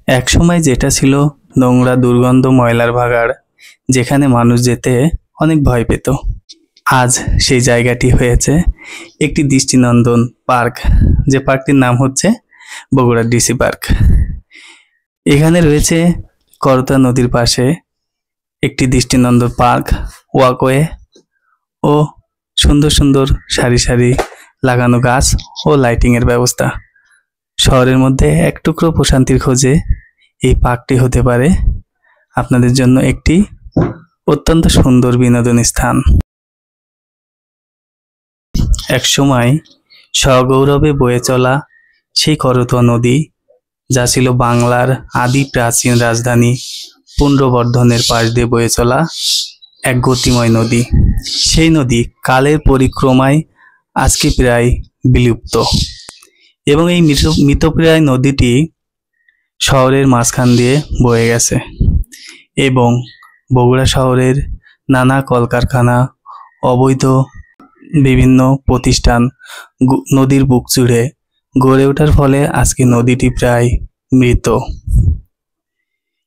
একসময় যেটা ছিল নোংরা দুর্গন্ধ ময়লার ভাগাড়, যেখানে মানুষ যেতে অনেক ভয় পেত, আজ সেই জায়গাটি হয়েছে একটি দৃষ্টিনন্দন পার্ক। যে পার্কটির নাম হচ্ছে বগুড়া ডিসি পার্ক। এখানে রয়েছে করতা নদীর পাশে একটি দৃষ্টিনন্দন পার্ক, ওয়াকওয়ে ও সুন্দর সুন্দর সারি সারি লাগানো গাছ ও লাইটিং এর ব্যবস্থা। শহরের মধ্যে এক টুকরো প্রশান্তির খোঁজে এই পার্কটি হতে পারে আপনাদের জন্য একটি অত্যন্ত সুন্দর বিনোদন স্থান। একসময় সগৌরবে বয়ে চলা সেই করতোয়া নদী, যা ছিল বাংলার আদি প্রাচীন রাজধানী পুন্ড্রবর্ধনের পাশ দিয়ে বয়ে চলা এক গতিময় নদী, সেই নদী কালের পরিক্রমায় আজকে প্রায় বিলুপ্ত। এবং এই মৃতপ্রায় নদীটি শহরের মাঝখান দিয়ে বয়ে গেছে এবং বগুড়া শহরের নানা কলকারখানা, অবৈধ বিভিন্ন প্রতিষ্ঠান নদীর বুক জুড়ে গড়ে ওঠার ফলে আজকে নদীটি প্রায় মৃত।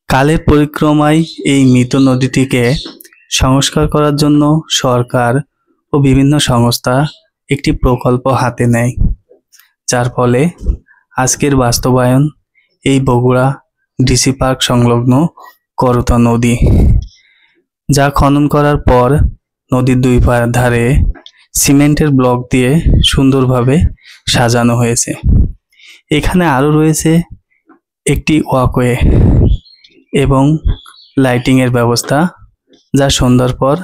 কালের পরিক্রমায় এই মৃত নদীটিকে সংস্কার করার জন্য সরকার ও বিভিন্ন সংস্থা একটি প্রকল্প হাতে নেয়, যার ফলে আজকের বাস্তবায়ন এই বগুড়া ডিসি পার্ক সংলগ্ন করতোয়া নদী, যা খনন করার পর নদীর দুই ধারে সিমেন্টের ব্লক দিয়ে সুন্দরভাবে সাজানো হয়েছে। এখানে আরও রয়েছে একটি ওয়াকওয়ে এবং লাইটিং এর ব্যবস্থা, যা সন্ধ্যার পর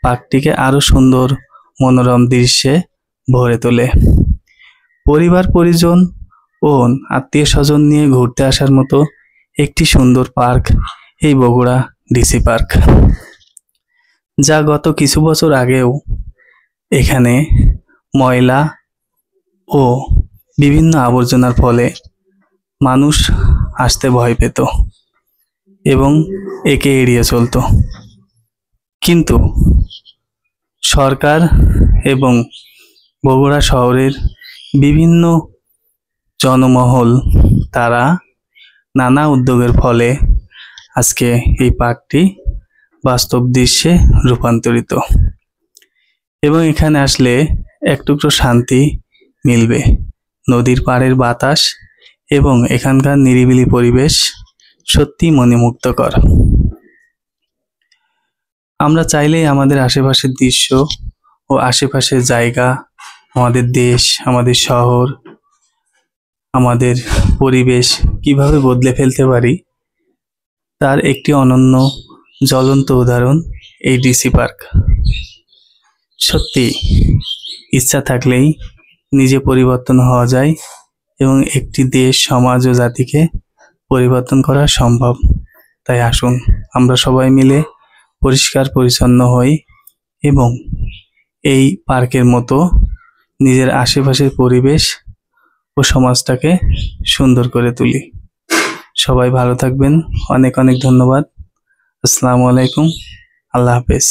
পার্কটিকে আরো সুন্দর মনোরম দৃশ্যে ভরে তোলে। পরিবার পরিজন ও আত্মীয় স্বজন নিয়ে ঘুরতে আসার মতো একটি সুন্দর পার্ক এই বগুড়া ডিসি পার্ক, যা গত কিছু বছর আগেও এখানে ময়লা ও বিভিন্ন আবর্জনার ফলে মানুষ আসতে ভয় পেত এবং একে এড়িয়ে চলত। কিন্তু সরকার এবং বগুড়া শহরের বিভিন্ন জনমহল, তারা নানা উদ্যোগের ফলে আজকে এই পার্কটি বাস্তব দৃশ্যে রূপান্তরিত এবং এখানে আসলে এক টুকরো শান্তি মিলবে। নদীর পাড়ের বাতাস এবং এখানকার নিরিবিলি পরিবেশ সত্যি মনোমুগ্ধকর। আমরা চাইলেই আমাদের আশেপাশের দৃশ্য ও আশেপাশের জায়গা, আমাদের দেশ, আমাদের শহর, আমাদের পরিবেশ কিভাবে বদলে ফেলতে পারি, তার একটি অনন্য জ্বলন্ত উদাহরণ এই ডিসি পার্ক। সত্যি ইচ্ছা থাকলেই নিজে পরিবর্তন হওয়া যায় এবং একটি দেশ, সমাজ ও জাতিকে পরিবর্তন করা সম্ভব। তাই আসুন আমরা সবাই মিলে পরিষ্কার পরিচ্ছন্ন হই এবং এই পার্কের মতো নিজের আশেপাশের পরিবেশ ও সমাজটাকে সুন্দর করে তুলি। সবাই ভালো থাকবেন। অনেক অনেক ধন্যবাদ। আসসালামু আলাইকুম। আল্লাহ হাফেজ।